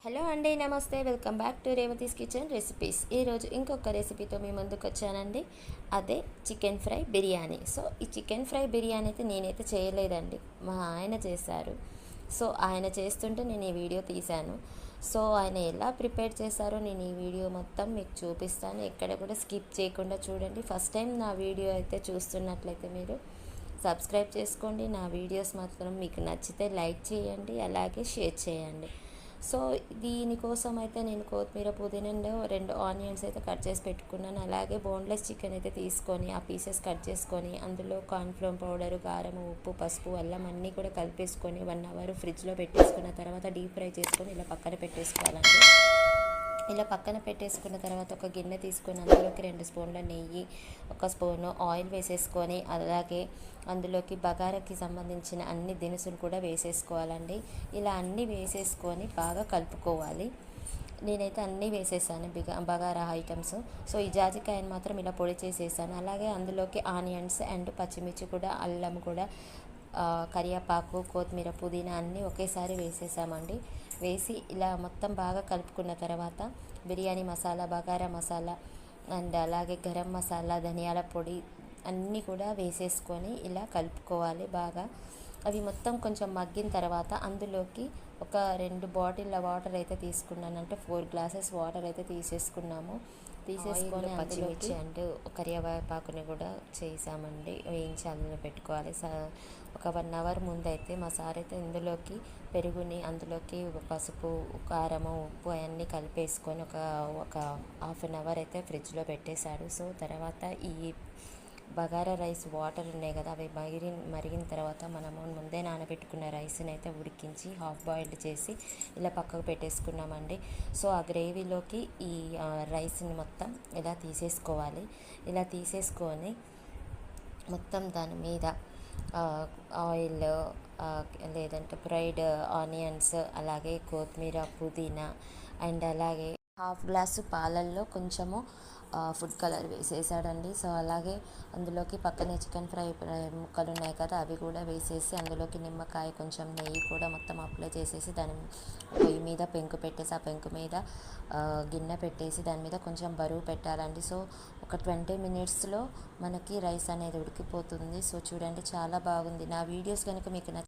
Hello అండి, నమస్తే. Welcome back to Revathi's kitchen recipes. ఈరోజు ఇంకొక రెసిపీతో మీ ముందుకు వచ్చానండి. అదే చికెన్ ఫ్రై బిర్యానీ. సో ఈ చికెన్ ఫ్రై బిర్యానీ అయితే నేనైతే చేయలేదండి, మా ఆయన చేశారు. సో ఆయన చేస్తుంటే నేను ఈ వీడియో తీశాను. సో ఆయన ఎలా ప్రిపేర్ చేశారో నేను ఈ వీడియో మొత్తం మీకు చూపిస్తాను. ఎక్కడ కూడా స్కిప్ చేయకుండా చూడండి. ఫస్ట్ టైం నా వీడియో అయితే చూస్తున్నట్లయితే మీరు సబ్స్క్రైబ్ చేసుకోండి. నా వీడియోస్ మాత్రం మీకు నచ్చితే లైక్ చేయండి, అలాగే షేర్ చేయండి. సో దీనికోసం అయితే నేను కొత్తిమీర, పుదీనా, 2 ఆనియన్స్ అయితే కట్ చేసి పెట్టుకున్నాను. అలాగే బోన్లెస్ చికెన్ అయితే తీసుకొని ఆ పీసెస్ కట్ చేసుకొని అందులో కార్న్ఫ్లోర్ పౌడరు, కారం, ఉప్పు, పసుపు, అల్లం అన్నీ కూడా కలిపేసుకొని 1 అవర్ ఫ్రిడ్జ్లో పెట్టేసుకున్న తర్వాత డీప్ ఫ్రై చేసుకొని ఇలా పక్కన పెట్టేసుకోవాలండి. ఇలా పక్కన పెట్టేసుకున్న తర్వాత ఒక గిన్నె తీసుకొని అందులోకి 2 స్పూన్ల నెయ్యి, 1 స్పూను ఆయిల్ వేసేసుకొని అలాగే అందులోకి బగారాకి సంబంధించిన అన్ని దినుసులు కూడా వేసేసుకోవాలండి. ఇలా అన్నీ వేసేసుకొని బాగా కలుపుకోవాలి. నేనైతే అన్నీ వేసేసాను బగారా ఐటమ్స్. సో ఈ జాజికాయను మాత్రం ఇలా పొడి చేసేసాను. అలాగే అందులోకి ఆనియన్స్ అండ్ పచ్చిమిర్చి కూడా, అల్లం కూడా, కరివేపాకు, కొత్తిమీర, పుదీనా అన్నీ ఒకేసారి వేసేసామండి. వేసి ఇలా మొత్తం బాగా కలుపుకున్న తర్వాత బిర్యానీ మసాలా, బగారా మసాలా అండ్ అలాగే గరం మసాలా, ధనియాల పొడి అన్నీ కూడా వేసేసుకొని ఇలా కలుపుకోవాలి బాగా. అవి మొత్తం కొంచెం మగ్గిన తర్వాత అందులోకి ఒక 2 బాటిళ్ళ వాటర్ అయితే తీసుకున్నాను. అంటే 4 గ్లాసెస్ వాటర్ అయితే తీసేసుకొని పచ్చిమిర్చి అండ్ కరివేపాకుని కూడా చేసామండి, వేయించి అందులో పెట్టుకోవాలి. ఒక 1 అవర్ ముందు అయితే మా సార్ అయితే ఇందులోకి పెరుగుని, అందులోకి పసుపు, కారము, ఉప్పు అవన్నీ కలిపేసుకొని ఒక హాఫ్ అన్ అవర్ అయితే ఫ్రిడ్జ్లో పెట్టేశాడు. సో తర్వాత ఈ బగారా రైస్ వాటర్ ఉన్నాయి కదా, అవి మరిగిన తర్వాత మనము ముందే నానబెట్టుకున్న రైస్ని అయితే ఉడికించి హాఫ్ బాయిల్డ్ చేసి ఇలా పక్కకు పెట్టేసుకున్నామండి. సో ఆ గ్రేవీలోకి ఈ రైస్ని మొత్తం ఇలా తీసేసుకోవాలి. ఇలా తీసేసుకొని మొత్తం దాని మీద ఆయిల్, లేదంటే ఫ్రైడ్ ఆనియన్స్, అలాగే కొత్తిమీర, పుదీనా అండ్ అలాగే హాఫ్ గ్లాసు పాలల్లో కొంచెము ఫుడ్ కలర్ వేసేసాడండి. సో అలాగే అందులోకి పక్కనే చికెన్ ఫ్రై ముక్కలు ఉన్నాయి కదా, అవి కూడా వేసేసి అందులోకి నిమ్మకాయ, కొంచెం నెయ్యి కూడా మొత్తం అప్లై చేసేసి దాని పొయ్యి మీద పెంకు పెట్టేసి ఆ పెంకు మీద గిన్నె పెట్టేసి దాని మీద కొంచెం బరువు పెట్టాలండి. సో ఒక 20 మినిట్స్లో మనకి రైస్ అనేది ఉడికిపోతుంది. సో చూడండి, చాలా బాగుంది. నా వీడియోస్ కనుక మీకు